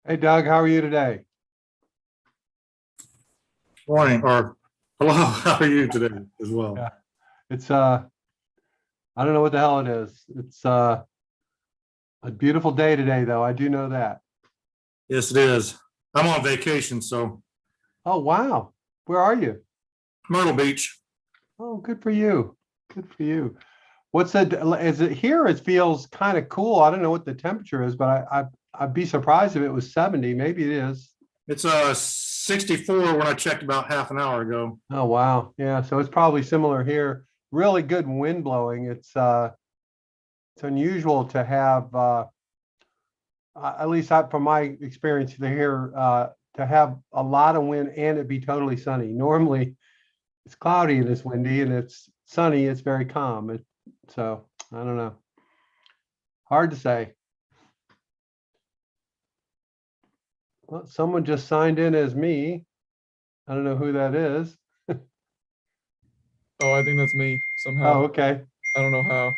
Hey Doug, how are you today? Morning, or hello, how are you today as well? Yeah, it's I don't know what the hell it is. It's a beautiful day today though. I do know that. Yes, it is. I'm on vacation, so Oh wow. Where are you? Myrtle Beach. Oh, good for you. Good for you. What's it is it here? It feels kind of cool. I don't know what the temperature is, but I'd be surprised if it was 70. Maybe it is. It's 64 when I checked about half an hour ago. Oh wow. Yeah, so it's probably similar here. Really good wind blowing. It's unusual to have at least from my experience here, to have a lot of wind and it be totally sunny. Normally, it's cloudy and it's windy, and it's sunny. It's very calm. So I don't know. Hard to say. Well, someone just signed in as me. I don't know who that is. Oh, I think that's me Oh, somehow. okay. I don't know how.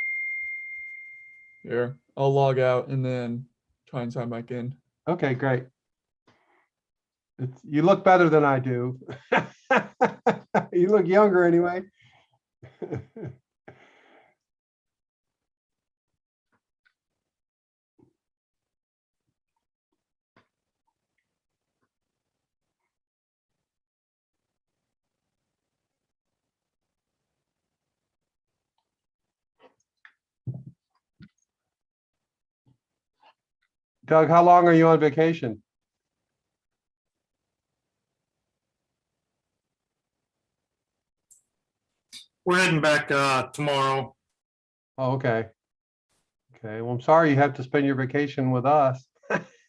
Here, I'll log out and then try and sign back in. Okay, great. You look better than I do. You look younger anyway. Doug, how long are you on vacation? We're heading back tomorrow. Oh, okay. Okay. Well, I'm sorry you have to spend your vacation with us.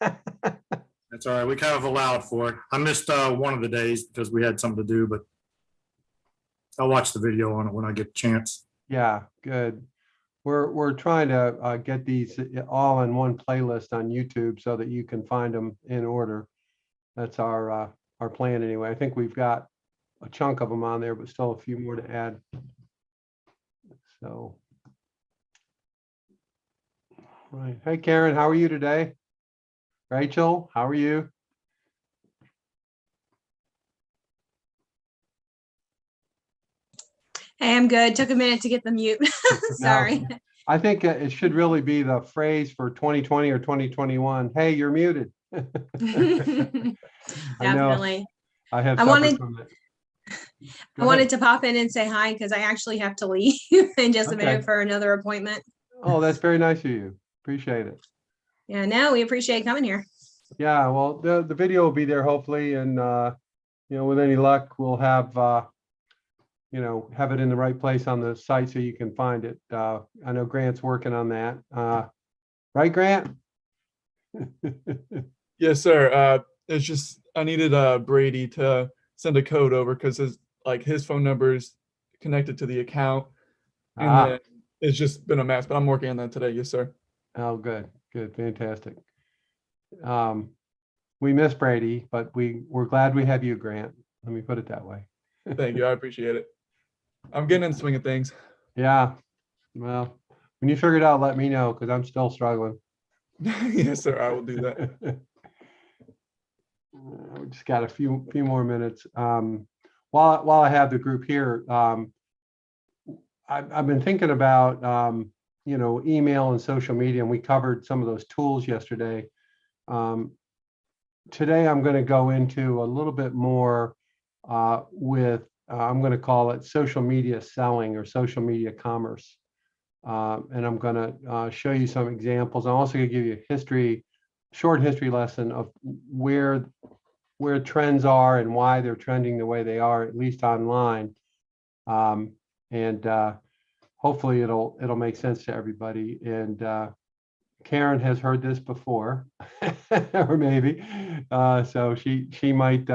That's all right. We kind of allowed for it. I missed one of the days because we had something to do, but I'll watch the video on it when I get a chance. Yeah, good. We're trying to get these all in one playlist on YouTube so that you can find them in order. That's our plan anyway. I think we've got a chunk of them on there, but still a few more to add. So, right. Hey, Karen, how are you today? Rachel, how are you? Hey, I'm good. Took a minute to get the mute. Sorry. No, I think it should really be the phrase for 2020 or 2021. Hey, you're muted. I know Definitely. I have I suffered wanted from it. I Go wanted ahead. to pop in and say hi because I actually have to leave in just a Okay. minute for another appointment. Oh, that's very nice of you. Appreciate it. Yeah, no, we appreciate coming here. Yeah, well, the video will be there hopefully, and with any luck, we'll have have it in the right place on the site so you can find it. I know Grant's working on that. Right, Grant? Yes, sir. It's just I needed Brady to send a code over because his phone number is connected to the account, and Ah, then it's just been a mess. But I'm working on that today. Yes, sir. oh, good, fantastic. We miss Brady, but we're glad we have you, Grant. Let me put it that way. Thank you. I appreciate it. I'm getting in the swing of things. Yeah, well, when you figure it out, let me know because I'm still struggling. Yes, sir. I will do that. We just got a few more minutes. While I have the group here, I've been thinking about email and social media, and we covered some of those tools yesterday. Today, I'm going to go into a little bit more with I'm going to call it social media selling or social media commerce, and I'm going to show you some examples. I'm also going to give you a short history lesson of where trends are and why they're trending the way they are, at least online. And hopefully it'll make sense to everybody. And Karen has heard this before, or maybe, so she might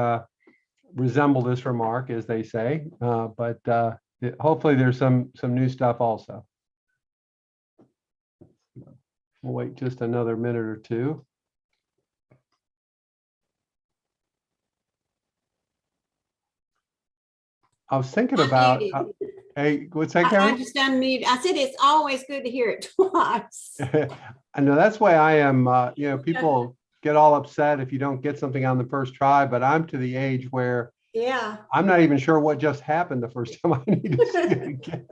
resemble this remark, as they say. But hopefully there's some new stuff also. We'll wait just another minute or two. I was thinking about, hey, what's that, I Karen? just unmuted. I said it's always good to hear it twice. I know that's why I am, people get all upset if you don't get something on the first try, but I'm to the age where Yeah. I'm not even sure what just happened the first time. I need to see it again.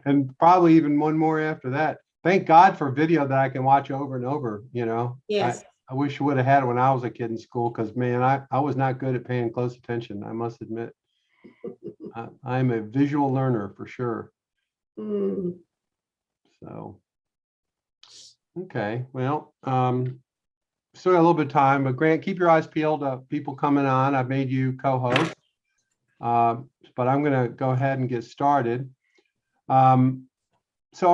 And probably even one more after that. Thank God for video that I can watch over and over, you know. Yes. I wish I would have had it when I was a kid in school, because man, I was not good at paying close attention, I must admit. I'm a visual learner for sure. Mm. So, okay, well, still got a little bit of time, but Grant, keep your eyes peeled of people coming on. I've made you co-host. But I'm going to go ahead and get started. So I'm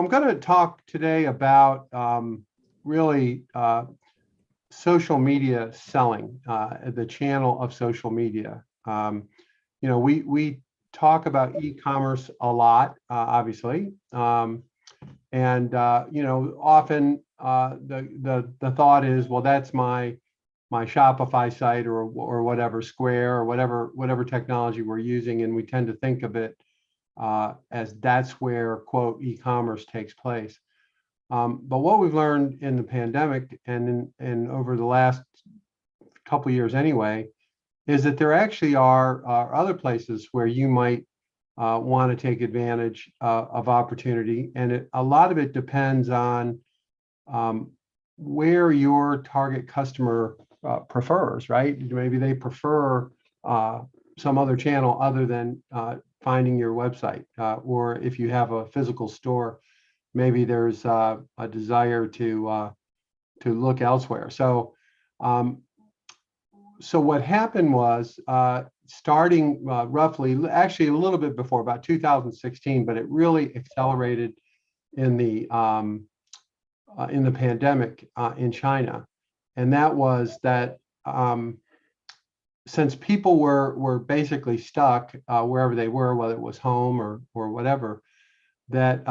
going to talk today about really social media selling, the channel of social media. You know, we talk about e-commerce a lot, obviously, and you know, often the thought is, well, that's my Shopify site or whatever, Square or whatever technology we're using, and we tend to think of it as that's where, quote, e-commerce takes place. But what we've learned in the pandemic and over the last couple of years anyway, is that there actually are other places where you might want to take advantage of opportunity. And a lot of it depends on where your target customer prefers, right? Maybe they prefer some other channel other than finding your website. Or if you have a physical store, maybe there's a desire to look elsewhere. So what happened was, starting roughly, actually a little bit before, about 2016, but it really accelerated in the pandemic in China, and that was that since people were basically stuck wherever they were, whether it was home or whatever, that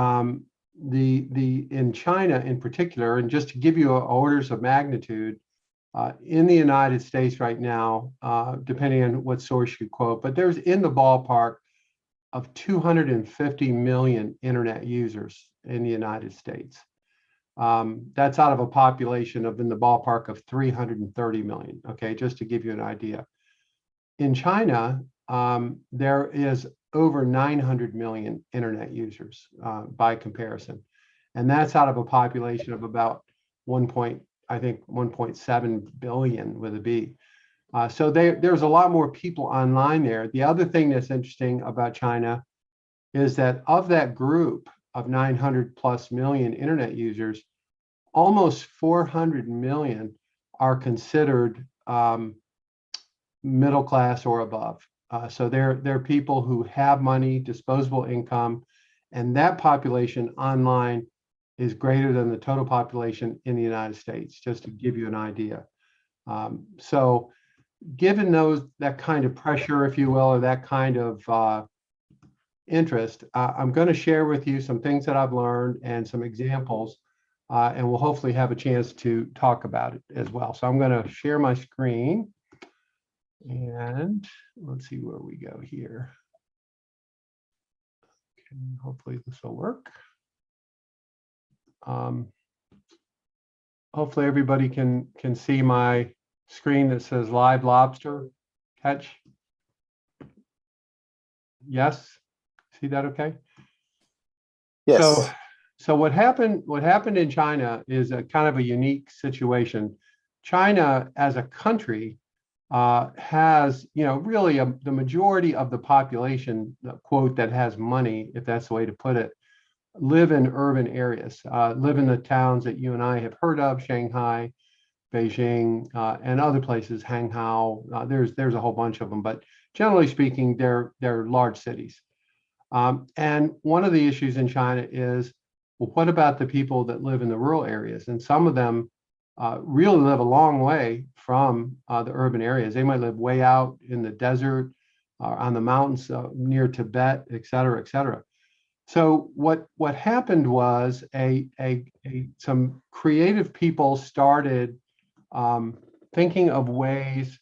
in China in particular, and just to give you orders of magnitude, in the United States right now, depending on what source you quote, but there's in the ballpark of 250 million internet users in the United States. That's out of a population of in the ballpark of 330 million. Okay, just to give you an idea. In China, there is over 900 million internet users by comparison, and that's out of a population of about 1.7 billion with a B. So there's a lot more people online there. The other thing that's interesting about China is that of that group of 900 plus million internet users, almost 400 million are considered middle class or above. So they're people who have money, disposable income, and that population online is greater than the total population in the United States, just to give you an idea. So given that kind of pressure, if you will, or that kind of interest, I'm going to share with you some things that I've learned and some examples, and we'll hopefully have a chance to talk about it as well. So I'm going to share my screen, and let's see where we go here. Okay, hopefully this will work. Hopefully everybody can see my screen that says live lobster catch. Yes, see that okay? Yes. So what happened in China is a kind of a unique situation. China as a country has, you know, really the majority of the population, quote, that has money, if that's the way to put it, live in urban areas, live in the towns that you and I have heard of, Shanghai, Beijing, and other places, Hanghao. There's a whole bunch of them, but generally speaking, they're large cities. And one of the issues in China is, well, what about the people that live in the rural areas? And some of them really live a long way from the urban areas. They might live way out in the desert, on the mountains near Tibet, et cetera, et cetera. So what happened was some creative people started thinking of ways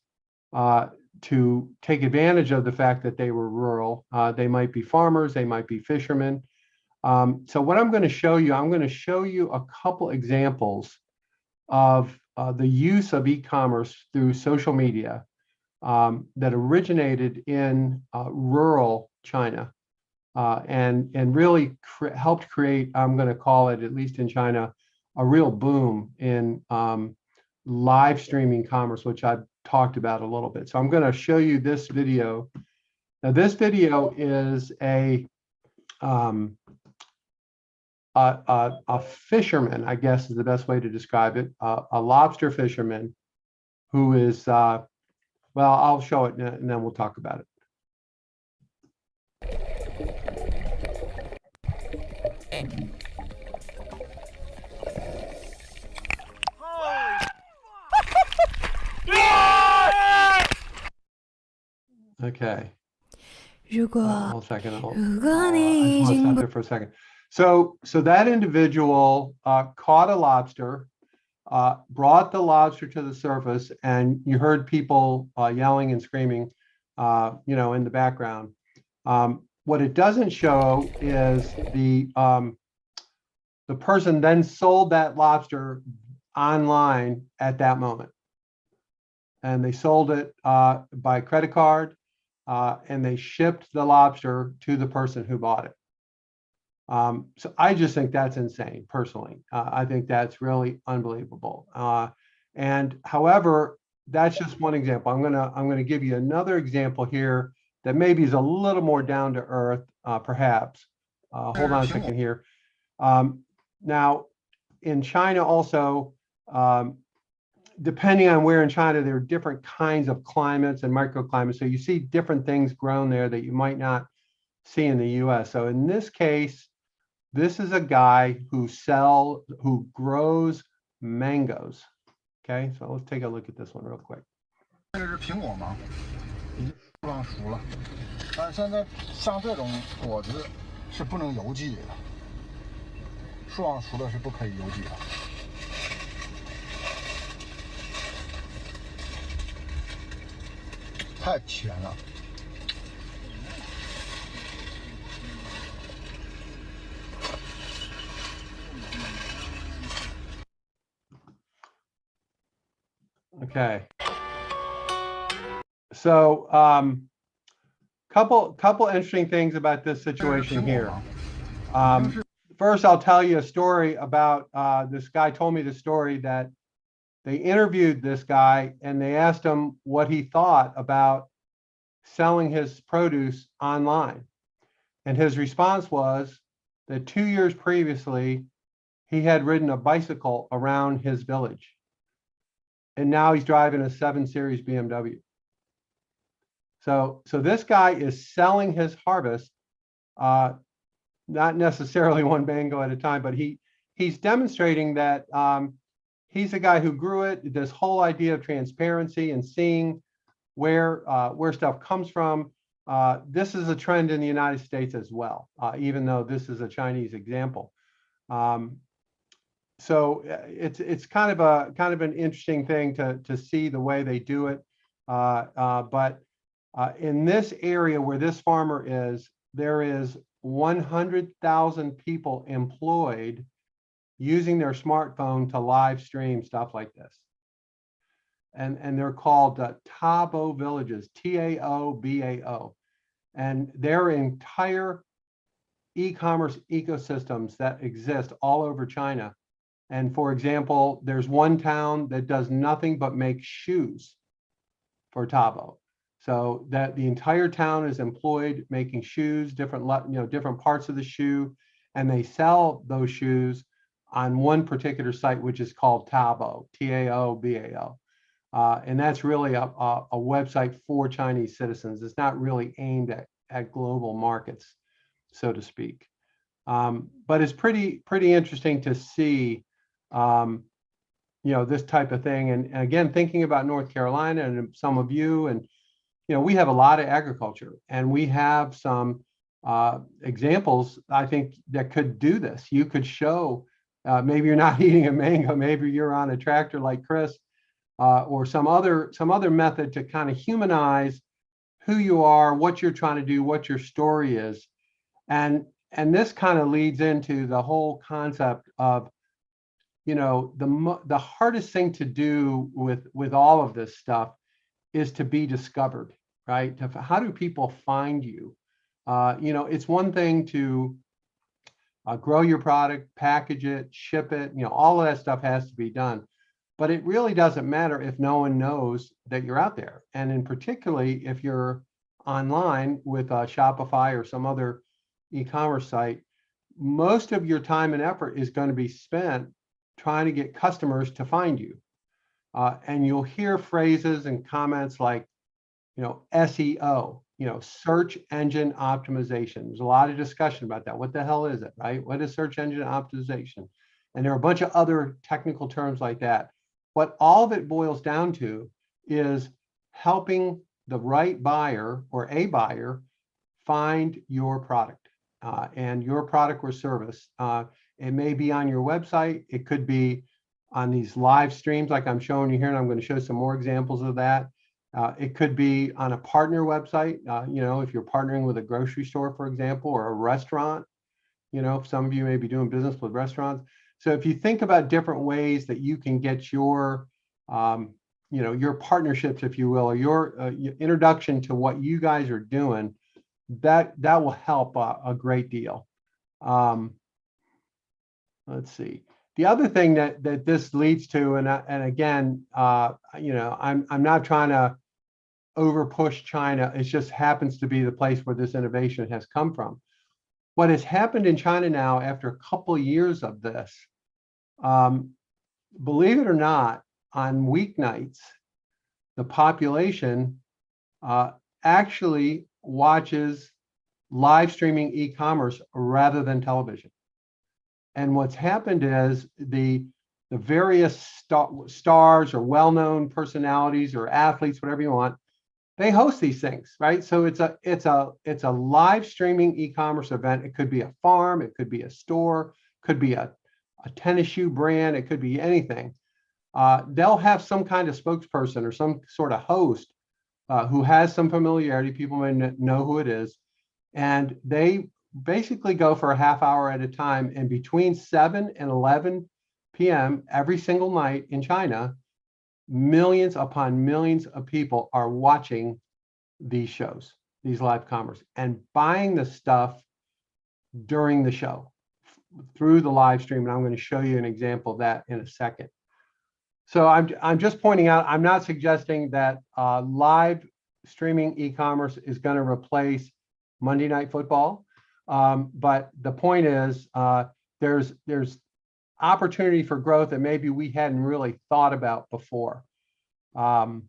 to take advantage of the fact that they were rural. They might be farmers, they might be fishermen. So what I'm going to show you a couple examples of the use of e-commerce through social media that originated in rural China and really helped create, I'm going to call it, at least in China, a real boom in live streaming commerce, which I've talked about a little bit. So I'm going to show you this video. Now, this video is a fisherman, I guess is the best way to describe it, a lobster fisherman who is, well, I'll show it and then we'll talk about it. Okay. Hold a second. I just want to stop there for a second. So that individual caught a lobster, brought the lobster to the surface, and you heard people yelling and screaming, in the background. What it doesn't show is the person then sold that lobster online at that moment, and they sold it by credit card, and they shipped the lobster to the person who bought it. So I just think that's insane, personally. I think that's really unbelievable. And however, that's just one example. I'm gonna give you another example here that maybe is a little more down to earth, perhaps. Hold on a second here. Now, in China also, depending on where in China, there are different kinds of climates and microclimates. So you see different things grown there that you might not see in the US. So in this case, this is a guy who grows mangoes. Okay, so let's take a look at this one real quick. 这是苹果嘛，已经树上熟了，但是现在像这种果子是不能邮寄的，树上熟的是不可以邮寄的。太甜了。 Okay. So, couple interesting things about this situation here. First, I'll tell you a story about this guy told me the story that they interviewed this guy and they asked him what he thought about selling his produce online. And his response was that 2 years previously, he had ridden a bicycle around his village. And now he's driving a 7 Series BMW. So this guy is selling his harvest, not necessarily one mango at a time, but he's demonstrating that he's a guy who grew it. This whole idea of transparency and seeing where stuff comes from. This is a trend in the United States as well, even though this is a Chinese example. So it's kind of an interesting thing to see the way they do it. But in this area where this farmer is, there is 100,000 people employed using their smartphone to live stream stuff like this. And they're called Taobao villages, Taobao. And they're entire e-commerce ecosystems that exist all over China. And for example, there's one town that does nothing but make shoes for Taobao. So that the entire town is employed making shoes, different parts of the shoe, and they sell those shoes on one particular site, which is called Taobao, Taobao. And that's really a website for Chinese citizens. It's not really aimed at global markets, so to speak. But it's pretty interesting to see this type of thing. And again, thinking about North Carolina and some of you, and we have a lot of agriculture, and we have some examples, I think, that could do this. You could show, maybe you're not eating a mango, maybe you're on a tractor like Chris, or some other method to kind of humanize who you are, what you're trying to do, what your story is. And this kind of leads into the whole concept of the hardest thing to do with all of this stuff is to be discovered, right? How do people find you? It's one thing to grow your product, package it, ship it, all of that stuff has to be done. But it really doesn't matter if no one knows that you're out there. And in particularly if you're online with Shopify or some other e-commerce site, most of your time and effort is going to be spent trying to get customers to find you. And you'll hear phrases and comments like, SEO, search engine optimization. There's a lot of discussion about that. What the hell is it, right? What is search engine optimization? And there are a bunch of other technical terms like that. What all of it boils down to is helping the right buyer or a buyer find your product and your product or service. It may be on your website. It could be on these live streams like I'm showing you here, and I'm going to show some more examples of that. It could be on a partner website, if you're partnering with a grocery store, for example, or a restaurant. Some of you may be doing business with restaurants. So if you think about different ways that you can get your, your partnerships, if you will, or your introduction to what you guys are doing, that will help a great deal. Let's see. The other thing that this leads to, and again, I'm not trying to over push China. It just happens to be the place where this innovation has come from. What has happened in China now, after a couple of years of this, believe it or not, on weeknights, the population actually watches live streaming e-commerce rather than television. And what's happened is the various stars or well-known personalities or athletes, whatever you want, they host these things, right? So it's a live streaming e-commerce event. It could be a farm, it could be a store, could be a tennis shoe brand, it could be anything. They'll have some kind of spokesperson or some sort of host who has some familiarity. People may know who it is, and they basically go for a half hour at a time. And between 7 and 11 p.m. every single night in China, millions upon millions of people are watching these shows, these live commerce, and buying the stuff during the show through the live stream. And I'm going to show you an example of that in a second. So I'm just pointing out, I'm not suggesting that live streaming e-commerce is going to replace Monday Night Football. But the point is, there's opportunity for growth that maybe we hadn't really thought about before. So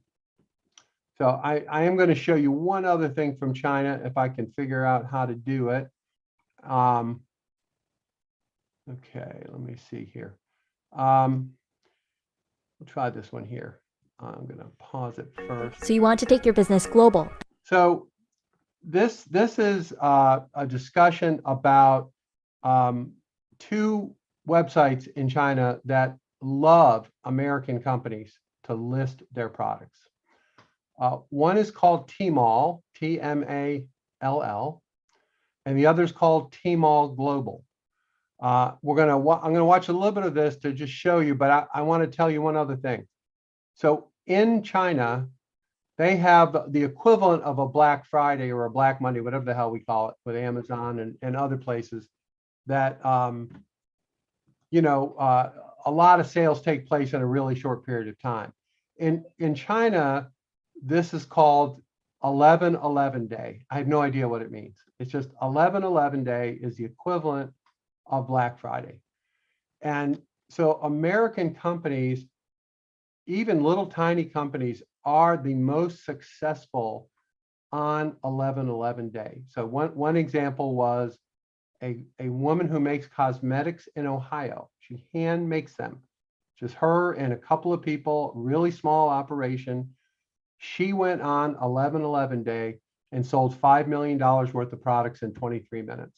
I am going to show you one other thing from China, if I can figure out how to do it. Okay, let me see here. We'll try this one here. I'm going to pause it first. So you want to take your business global. So this is a discussion about two websites in China that love American companies to list their products. One is called Tmall, T-M-A-L-L, and the other is called Tmall Global. I'm going to watch a little bit of this to just show you, but I want to tell you one other thing. So in China, they have the equivalent of a Black Friday or a Black Monday, whatever the hell we call it, with Amazon and other places that, a lot of sales take place in a really short period of time. In China, this is called 11/11 day. I have no idea what it means. It's just 11/11 day is the equivalent of Black Friday. And so American companies, even little tiny companies, are the most successful on 11/11 day. So one example was a woman who makes cosmetics in Ohio. She hand makes them, just her and a couple of people, really small operation. She went on 11/11 day and sold $5 million worth of products in 23 minutes.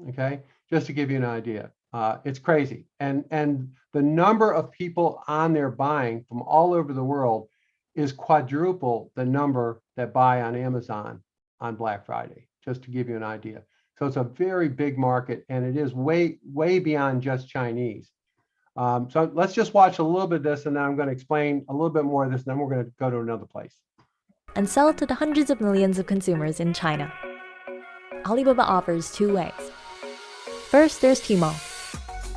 Okay, just to give you an idea. It's crazy. And the number of people on there buying from all over the world is quadruple the number that buy on Amazon on Black Friday, just to give you an idea. So it's a very big market, and it is way beyond just Chinese. So let's just watch a little bit of this, and then I'm going to explain a little bit more of this, and then we're going to go to another place. And sell to the hundreds of millions of consumers in China. Alibaba offers two ways. First, there's Tmall.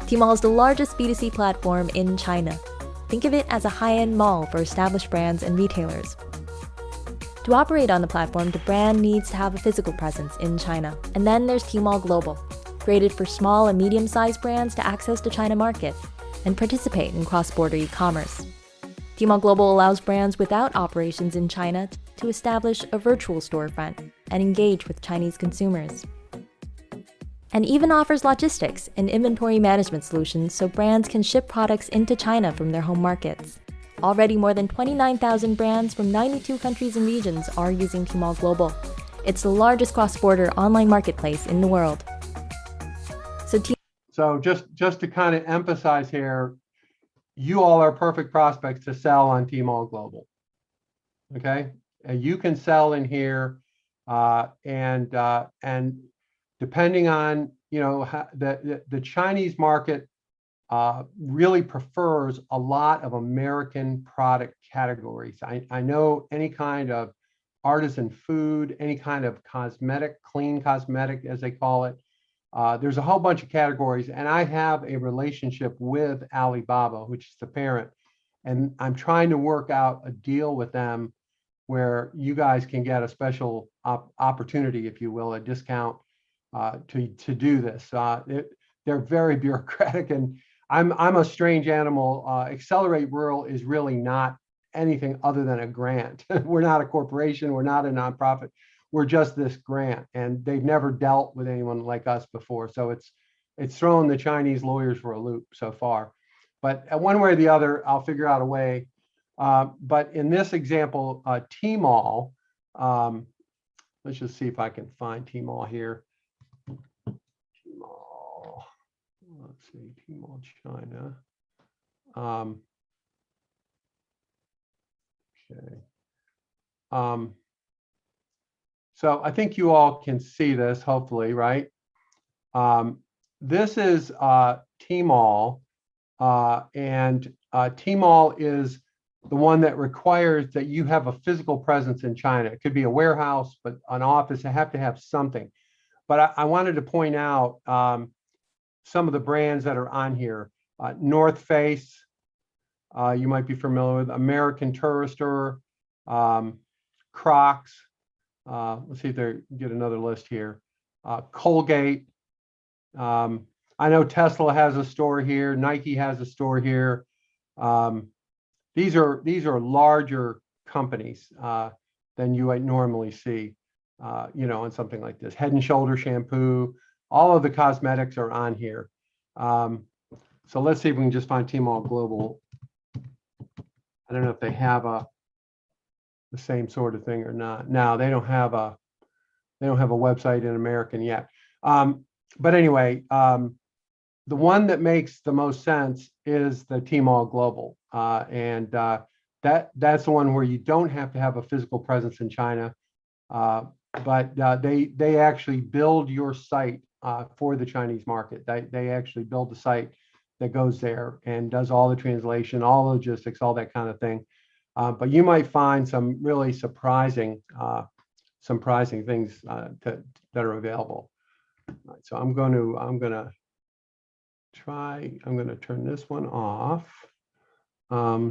Tmall is the largest B2C platform in China. Think of it as a high-end mall for established brands and retailers. To operate on the platform, the brand needs to have a physical presence in China. And then there's Tmall Global, created for small and medium-sized brands to access the China market and participate in cross-border e-commerce. Tmall Global allows brands without operations in China to establish a virtual storefront and engage with Chinese consumers. And even offers logistics and inventory management solutions so brands can ship products into China from their home markets. Already more than 29,000 brands from 92 countries and regions are using Tmall Global. It's the largest cross-border online marketplace in the world. So just to kind of emphasize here, you all are perfect prospects to sell on Tmall Global. Okay, and you can sell in here, and depending on the Chinese market really prefers a lot of American product categories. I know any kind of artisan food, any kind of cosmetic, clean cosmetic as they call it. There's a whole bunch of categories, and I have a relationship with Alibaba, which is the parent, and I'm trying to work out a deal with them where you guys can get a special opportunity, if you will, a discount to do this. They're very bureaucratic, and I'm a strange animal. Accelerate Rural is really not anything other than a grant. We're not a corporation. We're not a nonprofit. We're just this grant, and they've never dealt with anyone like us before. So it's thrown the Chinese lawyers for a loop so far. But one way or the other, I'll figure out a way. But in this example, Tmall, let's just see if I can find Tmall here. Tmall, let's see, Tmall China. Okay. So I think you all can see this, hopefully, right? This is Tmall, and Tmall is the one that requires that you have a physical presence in China. It could be a warehouse, but an office. They have to have something. But I wanted to point out some of the brands that are on here. North Face, you might be familiar with. American Tourister, Crocs. Let's see if they get another list here. Colgate. I know Tesla has a store here. Nike has a store here. These are larger companies than you might normally see, on something like this. Head and Shoulder shampoo. All of the cosmetics are on here. So let's see if we can just find Tmall Global. I don't know if they have the same sort of thing or not. No, they don't have a website in American yet. But anyway, the one that makes the most sense is the Tmall Global, and that's the one where you don't have to have a physical presence in China, but they actually build your site for the Chinese market. They actually build the site that goes there and does all the translation, all logistics, all that kind of thing. But you might find some really surprising things that are available. All right, so I'm going to turn this one off.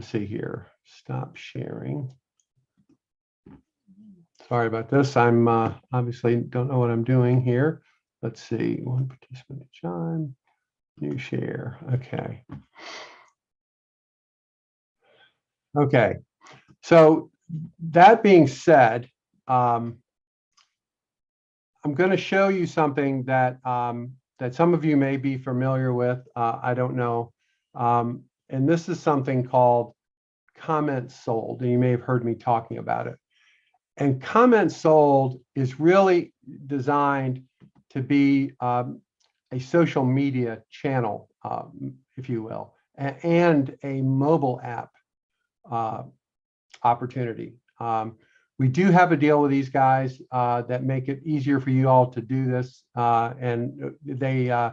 See here, stop sharing. Sorry about this. I'm obviously don't know what I'm doing here. Let's see, one participant at a time, new share. Okay. Okay. So that being said, I'm going to show you something that that some of you may be familiar with. I don't know. And this is something called comments sold. And you may have heard me talking about it. And comments sold is really designed to be a social media channel, if you will, and a mobile app opportunity. We do have a deal with these guys that make it easier for you all to do this, and they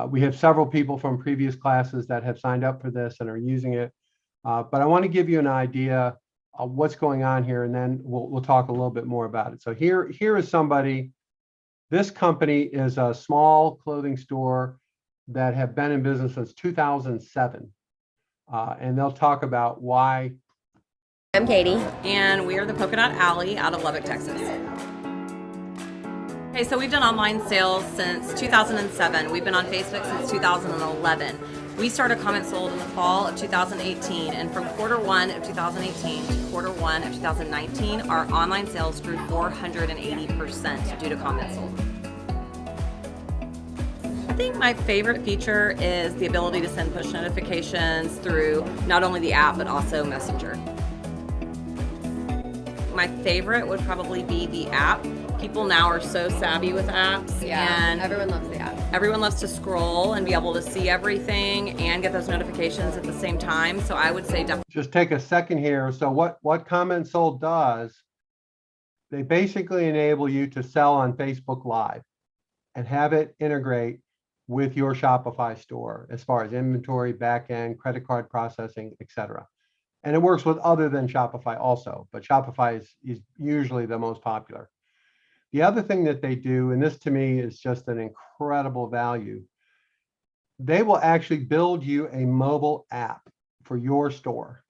We have several people from previous classes that have signed up for this and are using it. But I want to give you an idea of what's going on here, and then we'll talk a little bit more about it. So here is somebody. This company is a small clothing store that have been in business since 2007. And they'll talk about why. I'm Katie, and we are the Polka Dot Alley out of Lubbock, Texas. Okay, so we've done online sales since 2007. We've been on Facebook since 2011. We started Comment Sold in the fall of 2018, and from quarter one of 2018 to quarter one of 2019, our online sales grew 480% due to Comment Sold. I think my favorite feature is the ability to send push notifications through not only the app, but also Messenger. My favorite would probably be the app. People now are so savvy with apps. And everyone loves the app. Everyone loves to scroll and be able to see everything and get those notifications at the same time. So I would say definitely. Just take a second here. So what Comment Sold does, they basically enable you to sell on Facebook Live and have it integrate with your Shopify store as far as inventory, backend, credit card processing, etc. And it works with other than Shopify also, but Shopify is usually the most popular. The other thing that they do, and this to me is just an incredible value, they will actually build you a mobile app for your store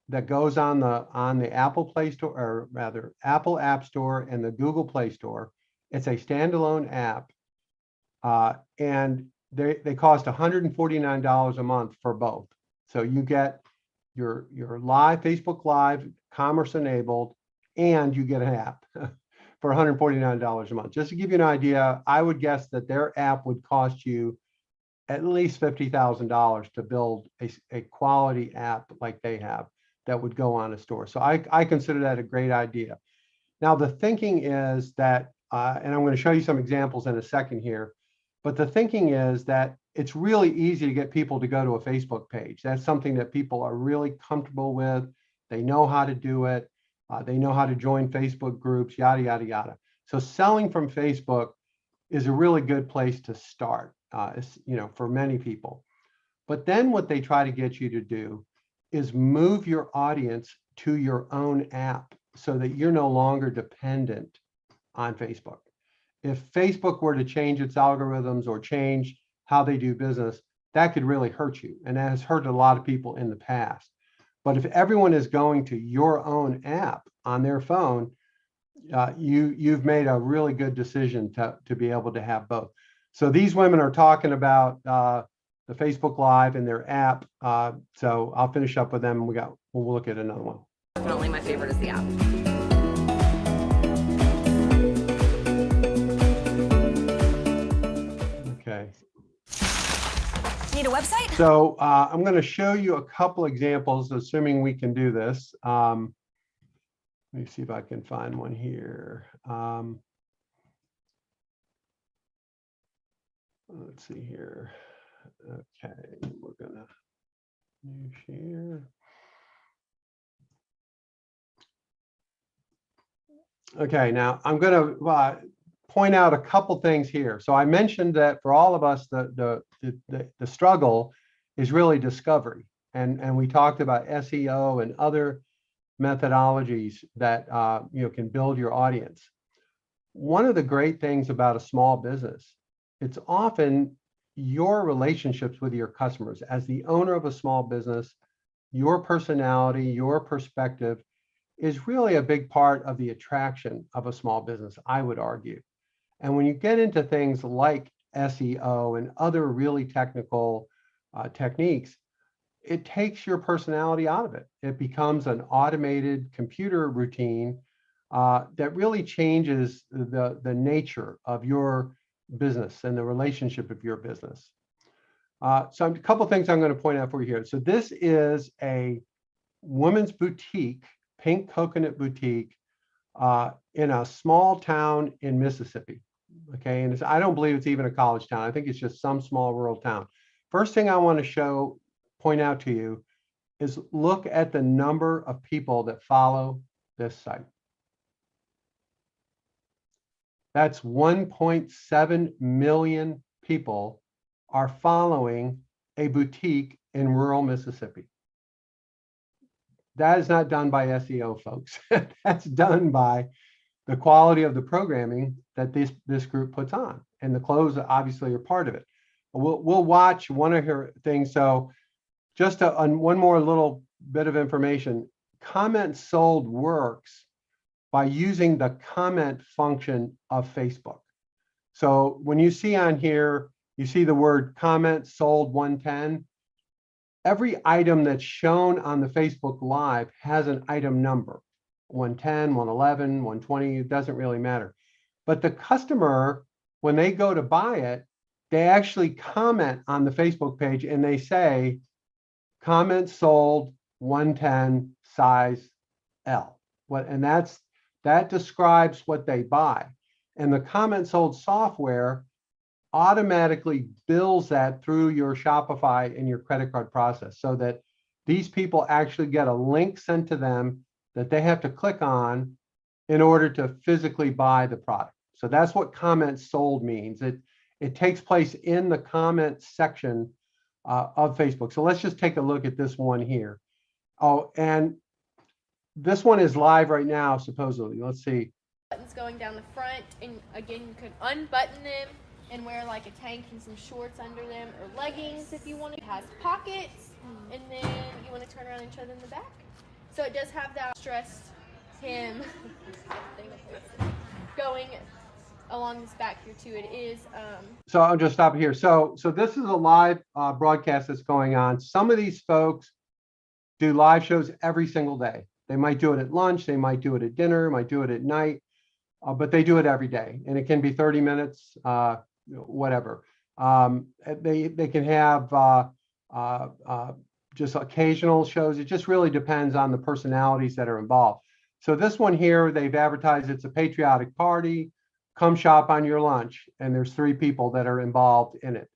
that goes on the Apple Play Store, or rather Apple App Store and the Google Play Store. It's a standalone app, and they cost $149 a month for both. So you get your live Facebook Live, commerce enabled, and you get an app for $149 a month. Just to give you an idea, I would guess that their app would cost you at least $50,000 to build a quality app like they have that would go on a store. So I consider that a great idea. Now, the thinking is that, and I'm going to show you some examples in a second here, but the thinking is that it's really easy to get people to go to a Facebook page. That's something that people are really comfortable with. They know how to do it. They know how to join Facebook groups, yada, yada, yada. So selling from Facebook is a really good place to start, for many people. But then what they try to get you to do is move your audience to your own app so that you're no longer dependent on Facebook. If Facebook were to change its algorithms or change how they do business, that could really hurt you. And that has hurt a lot of people in the past. But if everyone is going to your own app on their phone, you've made a really good decision to be able to have both. So these women are talking about the Facebook Live and their app. So I'll finish up with them. We'll look at another one. Definitely my favorite is the app. Okay. Need a website? So I'm going to show you a couple examples, assuming we can do this. Let me see if I can find one here. Let's see here. Okay, we're going to new share. Okay, now I'm going to point out a couple things here. So I mentioned that for all of us, the struggle is really discovery. And we talked about SEO and other methodologies that can build your audience. One of the great things about a small business, it's often your relationships with your customers. As the owner of a small business, your personality, your perspective is really a big part of the attraction of a small business, I would argue. And when you get into things like SEO and other really technical techniques, it takes your personality out of it. It becomes an automated computer routine that really changes the nature of your business and the relationship of your business. So a couple of things I'm going to point out for you here. So this is a women's boutique, pink coconut boutique in a small town in Mississippi. Okay, and I don't believe it's even a college town. I think it's just some small rural town. First thing I want to point out to you is look at the number of people that follow this site. That's 1.7 million people are following a boutique in rural Mississippi. That is not done by SEO, folks. That's done by the quality of the programming that this group puts on, and the clothes obviously are part of it. We'll watch one of her things. So just one more little bit of information. Comment sold works by using the comment function of Facebook. So when you see on here, you see the word comment sold 110. Every item that's shown on the Facebook Live has an item number, 110, 111, 120, it doesn't really matter. But the customer, when they go to buy it, they actually comment on the Facebook page and they say, comment sold 110 size L. And that describes what they buy. And the comment sold software automatically bills that through your Shopify and your credit card process, so that these people actually get a link sent to them that they have to click on in order to physically buy the product. So that's what comment sold means. It takes place in the comment section of Facebook. So let's just take a look at this one here. Oh, and this one is live right now, supposedly. Let's see. Buttons going down the front, and again, you could unbutton them and wear like a tank and some shorts under them, or leggings if you want. It has pockets, and then you want to turn around and show them the back. So it does have that stressed hem going along this back here too. It is So I'll just stop here. So this is a live broadcast that's going on. Some of these folks do live shows every single day. They might do it at lunch, they might do it at dinner, might do it at night, but they do it every day, and it can be 30 minutes, whatever. They can have just occasional shows. It just really depends on the personalities that are involved. So this one here, they've advertised it's a patriotic party. Come shop on your lunch, and there's 3 people that are involved in it.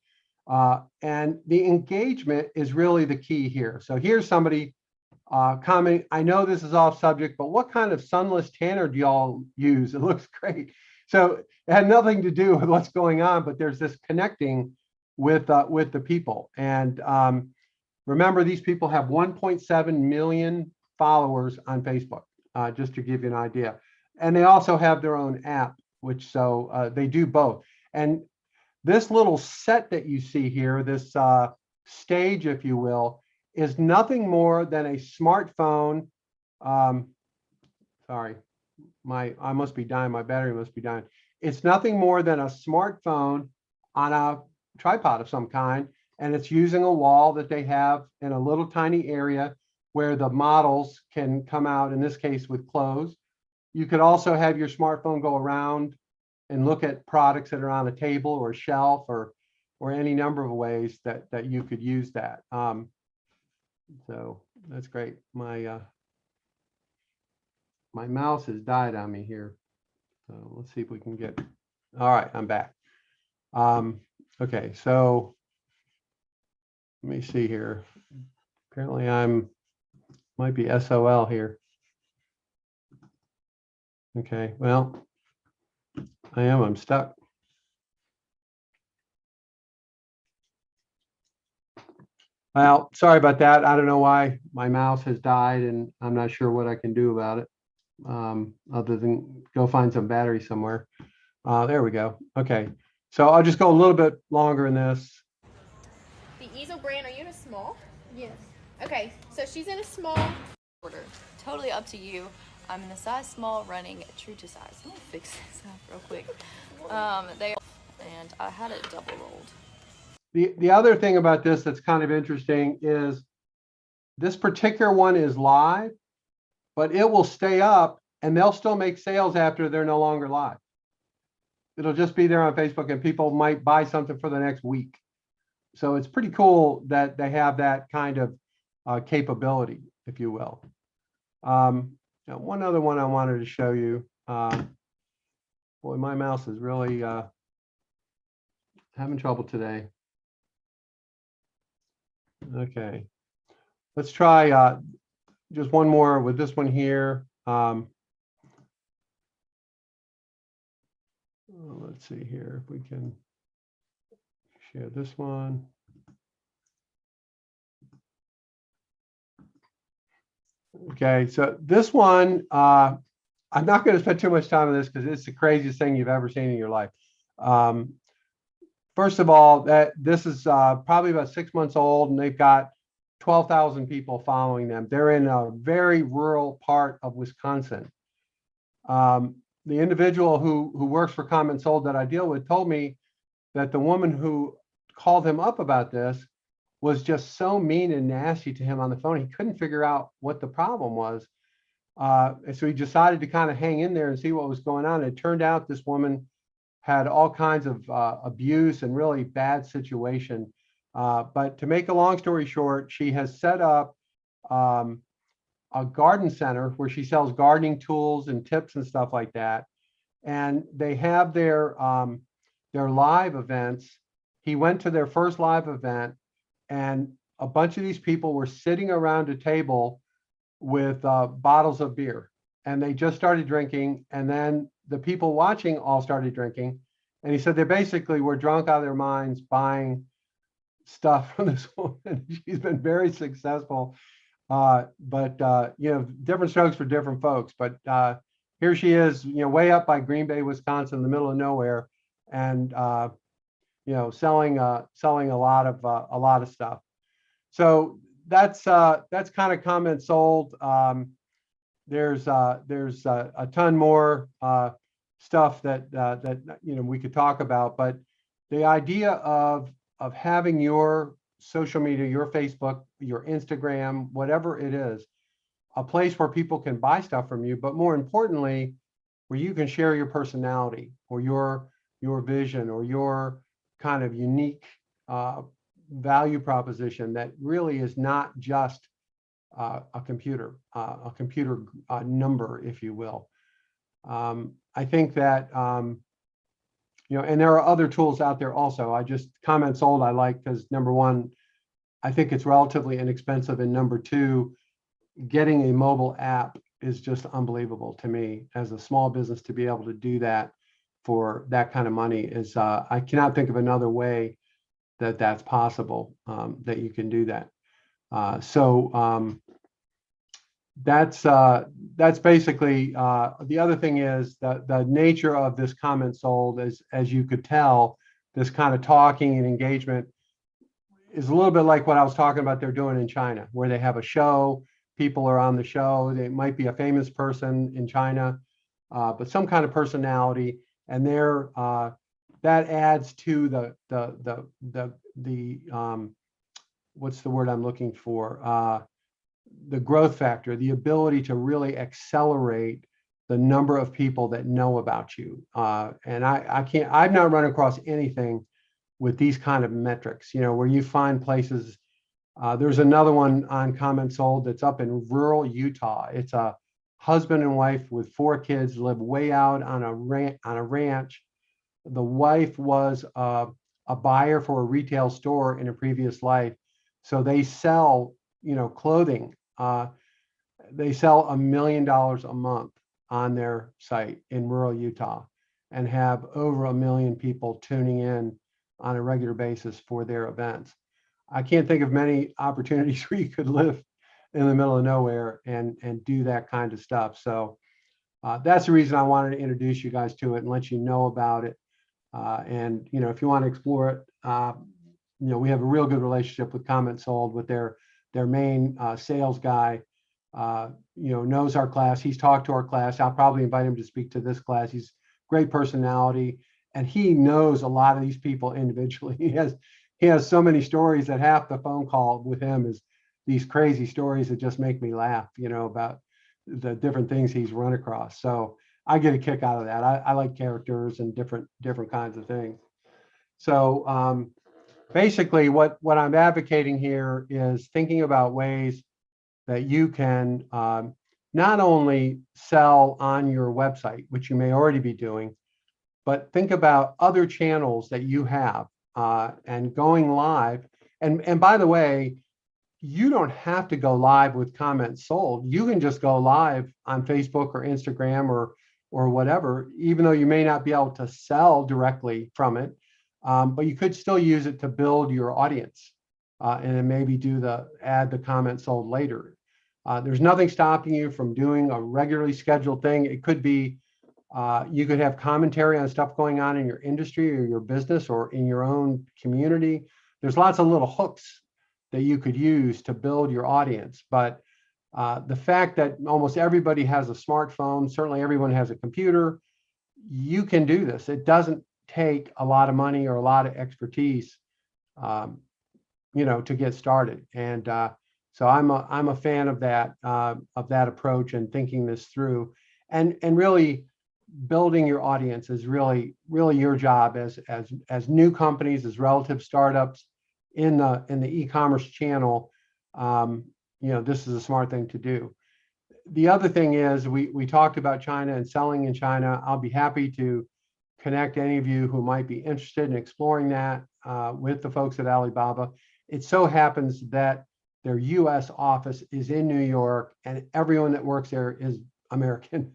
And the engagement is really the key here. So here's somebody commenting, I know this is off subject, but what kind of sunless tanner do y'all use? It looks great. So it had nothing to do with what's going on, but there's this connecting with the people. And remember, these people have 1.7 million followers on Facebook, just to give you an idea. And they also have their own app, which they do both. And this little set that you see here, this stage, if you will, is nothing more than a smartphone. Sorry, I must be dying. My battery must be dying. It's nothing more than a smartphone on a tripod of some kind, and it's using a wall that they have in a little tiny area where the models can come out, in this case with clothes. You could also have your smartphone go around and look at products that are on a table or a shelf, or any number of ways that you could use that. So that's great. My mouse has died on me here. So let's see if we can get, all right, I'm back. Okay, so let me see here. Apparently might be SOL here. Okay, well, I'm stuck. Well, sorry about that. I don't know why my mouse has died, and I'm not sure what I can do about it, other than go find some battery somewhere. There we go. Okay, so I'll just go a little bit longer in this. the Easel brand. Are you in a small? Yes. Okay, so she's in a small. Order. Totally up to you. I'm in a size small, running true to size. Let me fix this up real quick. And I had it double rolled. The other thing about this that's kind of interesting is this particular one is live, but it will stay up and they'll still make sales after they're no longer live. It'll just be there on Facebook, and people might buy something for the next week. So it's pretty cool that they have that kind of capability, if you will. Now one other one I wanted to show you. Boy, my mouse is really having trouble today. Okay, let's try just one more with this one here. Let's see here if we can share this one. Okay, so this one, I'm not going to spend too much time on this because it's the craziest thing you've ever seen in your life. First of all, this is probably about 6 months old, and they've got 12,000 people following them. They're in a very rural part of Wisconsin. The individual who works for Comment Sold that I deal with told me that the woman who called him up about this was just so mean and nasty to him on the phone. He couldn't figure out what the problem was. And so he decided to kind of hang in there and see what was going on. It turned out this woman had all kinds of abuse and really bad situation. But to make a long story short, she has set up a garden center where she sells gardening tools and tips and stuff like that. And they have their live events. He went to their first live event, and a bunch of these people were sitting around a table with bottles of beer, and they just started drinking. And then the people watching all started drinking. And he said they basically were drunk out of their minds buying stuff from this woman. She's been very successful. But different strokes for different folks. But here she is, way up by Green Bay, Wisconsin, in the middle of nowhere, and selling a lot of stuff. So that's kind of Comment Sold. There's a ton more stuff that we could talk about, but the idea of having your social media, your Facebook, your Instagram, whatever it is, a place where people can buy stuff from you, but more importantly, where you can share your personality or your vision or your kind of unique value proposition that really is not just a computer number, if you will. I think that and there are other tools out there also. Comment Sold I like because, number one, I think it's relatively inexpensive, and number two, getting a mobile app is just unbelievable to me as a small business. To be able to do that for that kind of money is I cannot think of another way that's possible, that you can do that. That's basically the other thing is the nature of this Comment Sold, as you could tell, this kind of talking and engagement is a little bit like what I was talking about they're doing in China, where they have a show, people are on the show, they might be a famous person in China, but some kind of personality, and that adds to the what's the word I'm looking for? The growth factor, the ability to really accelerate the number of people that know about you. And I've not run across anything with these kind of metrics, where you find places. There's another one on Comment Sold that's up in rural Utah. It's a husband and wife with 4 kids, live way out on a ranch. The wife was a buyer for a retail store in a previous life. So they sell, clothing. They sell $1 million a month on their site in rural Utah, and have over 1 million people tuning in on a regular basis for their events. I can't think of many opportunities where you could live in the middle of nowhere and do that kind of stuff. So that's the reason I wanted to introduce you guys to it and let you know about it. And if you want to explore it, we have a real good relationship with Comment Sold, with their main sales guy. Knows our class. He's talked to our class. I'll probably invite him to speak to this class. He's great personality, and he knows a lot of these people individually. He has so many stories that half the phone call with him is these crazy stories that just make me laugh, about the different things he's run across. So I get a kick out of that. I like characters and different kinds of things. So basically what I'm advocating here is thinking about ways that you can not only sell on your website, which you may already be doing, but think about other channels that you have and going live. And by the way, you don't have to go live with Comment Sold. You can just go live on Facebook or Instagram or whatever, even though you may not be able to sell directly from it. but you could still use it to build your audience and then maybe add the comment sold later. There's nothing stopping you from doing a regularly scheduled thing. It could be, you could have commentary on stuff going on in your industry or your business or in your own community. There's lots of little hooks that you could use to build your audience. But the fact that almost everybody has a smartphone, certainly everyone has a computer, you can do this. It doesn't take a lot of money or a lot of expertise, to get started. And so I'm a fan of that approach and thinking this through, and really building your audience is really your job as new companies, as relative startups in the e-commerce channel. This is a smart thing to do. The other thing is we talked about China and selling in China. I'll be happy to connect any of you who might be interested in exploring that with the folks at Alibaba. It so happens that their US office is in New York, and everyone that works there is American.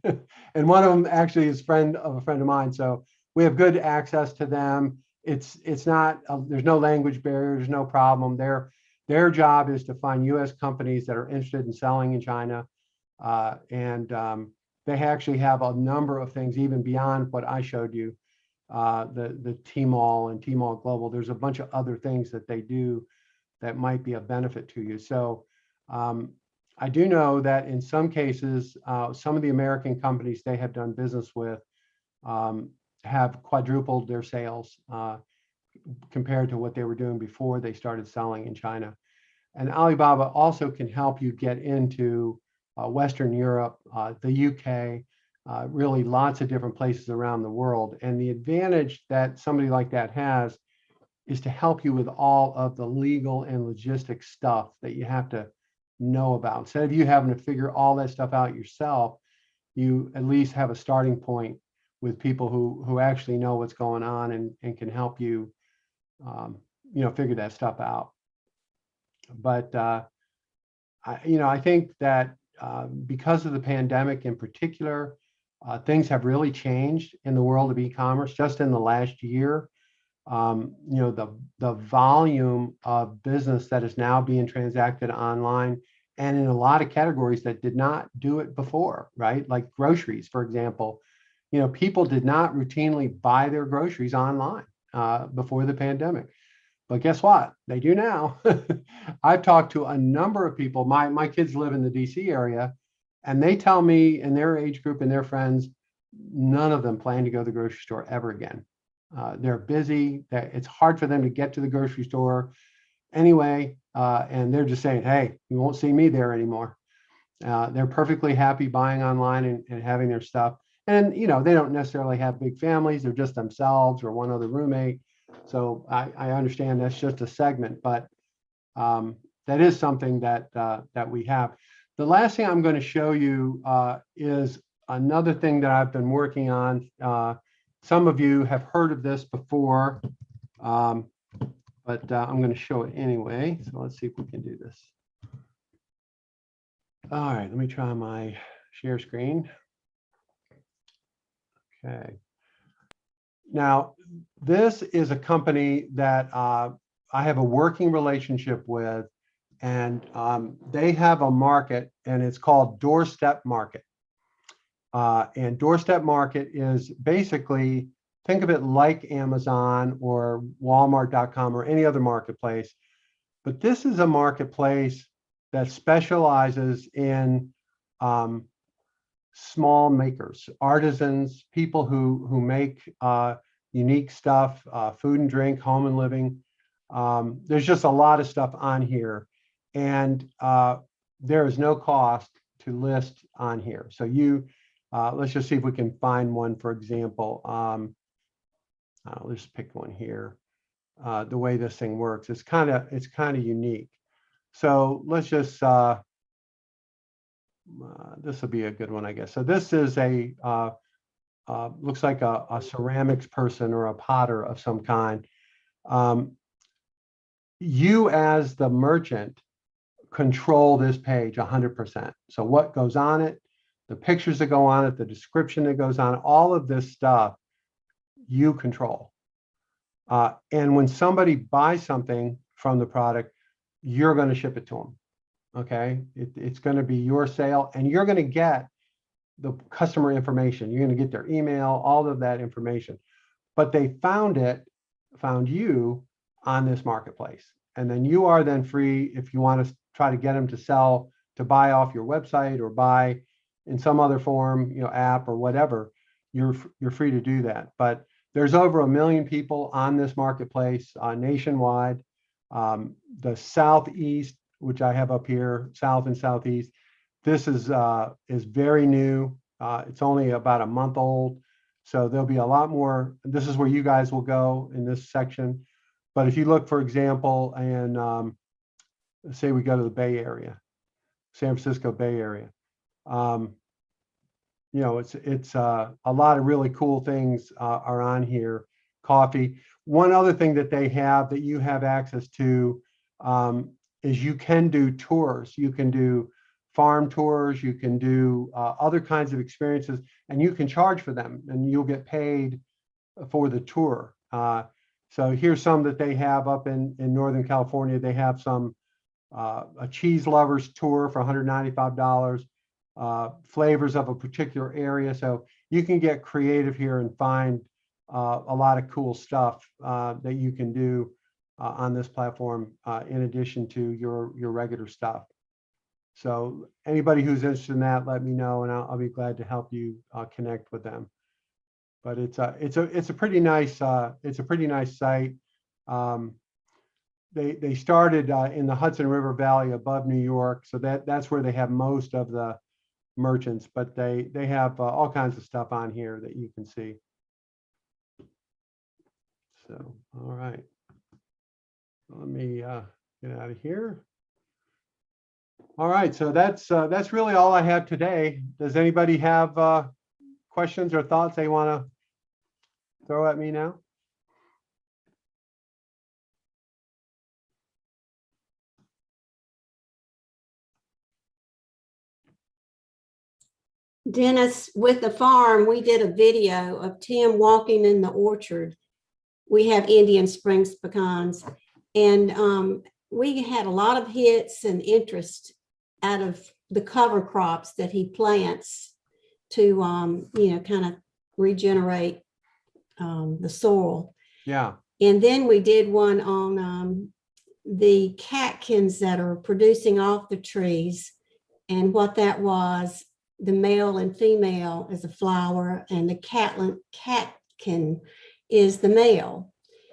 And one of them actually is a friend of mine. So we have good access to them. It's not, there's no language barrier, there's no problem. Their job is to find US companies that are interested in selling in China. They actually have a number of things even beyond what I showed you, the Tmall and Tmall Global. There's a bunch of other things that they do that might be a benefit to you. So I do know that in some cases, some of the American companies they have done business with have quadrupled their sales compared to what they were doing before they started selling in China. And Alibaba also can help you get into Western Europe, the UK, really lots of different places around the world. And the advantage that somebody like that has is to help you with all of the legal and logistics stuff that you have to know about. Instead of you having to figure all that stuff out yourself, you at least have a starting point with people who actually know what's going on and can help you, figure that stuff out. But I think that because of the pandemic in particular, things have really changed in the world of e-commerce just in the last year. The volume of business that is now being transacted online and in a lot of categories that did not do it before, right? Like groceries, for example. People did not routinely buy their groceries online before the pandemic. But guess what? They do now. I've talked to a number of people. My kids live in the DC area, and they tell me in their age group and their friends, none of them plan to go to the grocery store ever again. They're busy. It's hard for them to get to the grocery store anyway. And they're just saying, hey, you won't see me there anymore. They're perfectly happy buying online and having their stuff. And, they don't necessarily have big families. They're just themselves or one other roommate. So I understand that's just a segment, but that is something that we have. The last thing I'm going to show you is another thing that I've been working on. Some of you have heard of this before, but I'm going to show it anyway. So let's see if we can do this. All right, let me try my share screen. Okay. Now, this is a company that I have a working relationship with, and they have a market, and it's called Doorstep Market. And Doorstep Market is basically, think of it like Amazon or Walmart.com or any other marketplace. But this is a marketplace that specializes in small makers, artisans, people who make unique stuff, food and drink, home and living. There's just a lot of stuff on here, and there is no cost to list on here. So let's just see if we can find one, for example. Let's pick one here. The way this thing works, it's kind of unique. So let's just, this will be a good one, I guess. So this is looks like a ceramics person or a potter of some kind. You as the merchant control this page 100%. So what goes on it, the pictures that go on it, the description that goes on, all of this stuff you control. And when somebody buys something from the product, you're going to ship it to them. Okay. It's going to be your sale, and you're going to get the customer information. You're going to get their email, all of that information. But they found you on this marketplace. And then you are then free, if you want to try to get them to sell, to buy off your website or buy in some other form, app or whatever, you're free to do that. But there's over 1 million people on this marketplace nationwide. The Southeast, which I have up here, South and Southeast, this is very new. It's only about a month old. So there'll be a lot more. This is where you guys will go in this section. But if you look, for example, and say we go to the Bay Area, San Francisco Bay Area, it's a lot of really cool things are on here. Coffee. One other thing that they have that you have access to is you can do tours. You can do farm tours. You can do other kinds of experiences, and you can charge for them, and you'll get paid for the tour. So here's some that they have up in Northern California. They have some a cheese lovers tour for $195, flavors of a particular area. So you can get creative here and find a lot of cool stuff that you can do on this platform in addition to your regular stuff. So anybody who's interested in that, let me know, and I'll be glad to help you connect with them. But it's a pretty nice site. They started in the Hudson River Valley above New York, so that's where they have most of the merchants. But they have all kinds of stuff on here that you can see. So all right, let me get out of here. All right, so that's really all I have today. Does anybody have questions or thoughts they want to throw at me now? Dennis, with the farm, we did a video of Tim walking in the orchard. We have Indian Springs pecans, and we had a lot of hits and interest out of the cover crops that he plants to, kind of regenerate the soil. Yeah. And then we did one on the catkins that are producing off the trees, and what that was. The male and female is a flower, and the catkin is the male.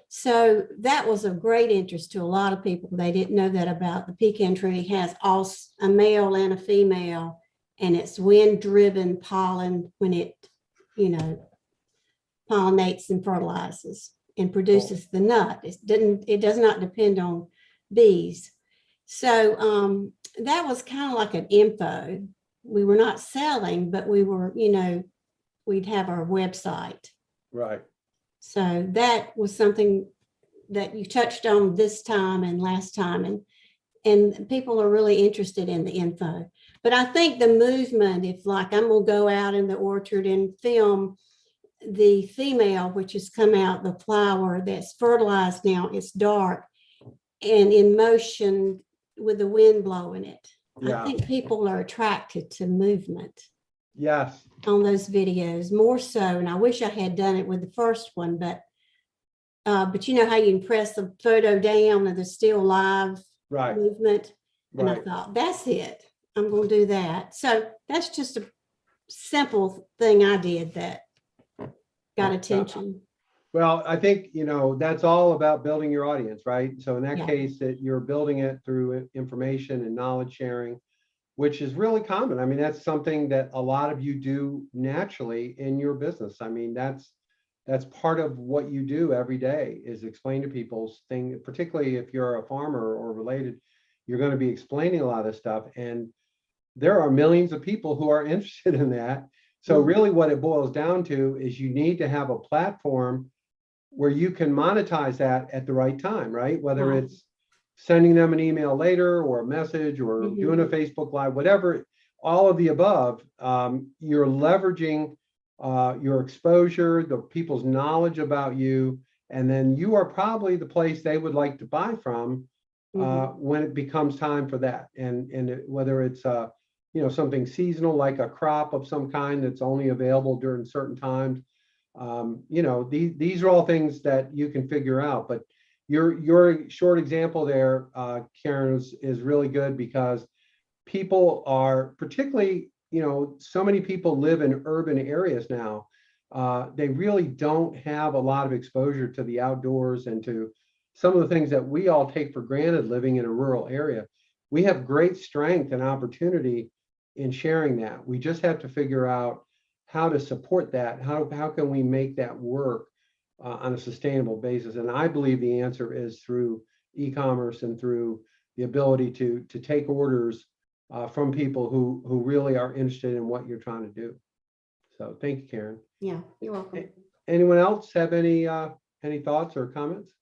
So that was of great interest to a lot of people. They didn't know that about the pecan tree. It has a male and a female, and it's wind-driven pollen when it, pollinates and fertilizes and produces the nut. It does not depend on bees. So that was kind of like an info. We were not selling, but we were, we'd have our website. Right. So that was something that you touched on this time and last time, and people are really interested in the info. But I think the movement, if like I'm gonna go out in the orchard and film the female, which has come out, the flower that's fertilized now, it's dark and in motion with the wind blowing it. Yeah. I think people are attracted to movement. Yes. On those videos more so, and I wish I had done it with the first one, but you know how you can press the photo down and there's still live movement, and I thought that's it. I'm going to do that. So that's just a simple thing I did that got attention. Well, I think that's all about building your audience, right? So in that Yeah. case, that you're building it through information and knowledge sharing, which is really common. I mean, that's something that a lot of you do naturally in your business. I mean, that's part of what you do every day is explain to people things, particularly if you're a farmer or related, you're going to be explaining a lot of stuff. And there are millions of people who are interested in that. So really what it boils down to is you need to have a platform where you can monetize that at the right time, right? Whether it's sending them an email later or a message or doing a Facebook Live, whatever, all of the above, you're leveraging your exposure, the people's knowledge about you, And then you are probably the place they would like to buy from when it becomes time for that. Whether it's something seasonal like a crop of some kind that's only available during certain times. These are all things that you can figure out. But your short example there, Karen, is really good because people are particularly, so many people live in urban areas now. They really don't have a lot of exposure to the outdoors and to some of the things that we all take for granted living in a rural area. We have great strength and opportunity in sharing that. We just have to figure out how to support that. How can we make that work on a sustainable basis? And I believe the answer is through e-commerce and through the ability to take orders from people who really are interested in what you're trying to do. So thank you, Karen. Yeah, you're welcome. Anyone else have any thoughts or comments?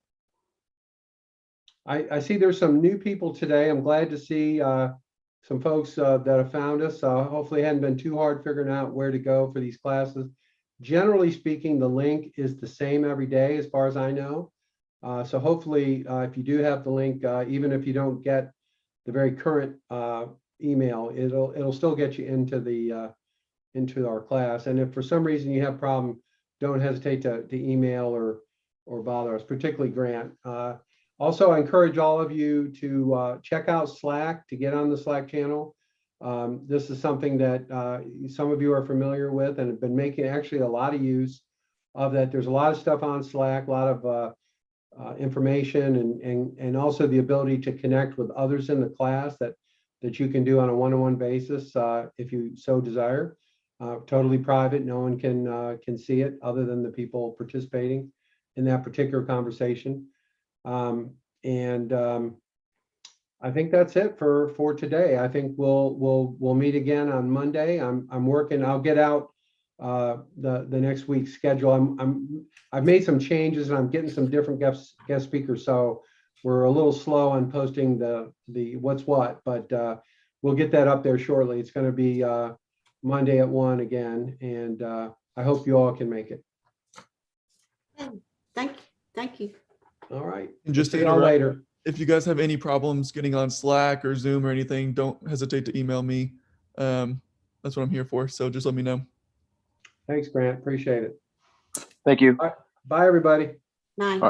I see there's some new people today. I'm glad to see some folks that have found us. Hopefully it hadn't been too hard figuring out where to go for these classes. Generally speaking, the link is the same every day as far as I know. So hopefully if you do have the link, even if you don't get the very current email, it'll still get you into our class. And if for some reason you have a problem, don't hesitate to email or bother us, particularly Grant. Also, I encourage all of you to check out Slack, to get on the Slack channel. This is something that some of you are familiar with and have been making actually a lot of use of that. There's a lot of stuff on Slack, a lot of information and also the ability to connect with others in the class that you can do on a one-on-one basis if you so desire. Totally private, no one can see it other than the people participating in that particular conversation. I think that's it for today. I think we'll meet again on Monday. I'm working. I'll get out the next week's schedule. I've made some changes and I'm getting some different guest speakers. So we're a little slow on posting the what's what, but we'll get that up there shortly. It's going to be Monday at 1 again, and I hope you all can make it. Thank you. All right. And just See to y'all interrupt, later. if you guys have any problems getting on Slack or Zoom or anything, don't hesitate to email me. That's what I'm here for. So just let me know. Thanks, Grant. Appreciate it. Thank you. Bye, everybody. Bye. All right.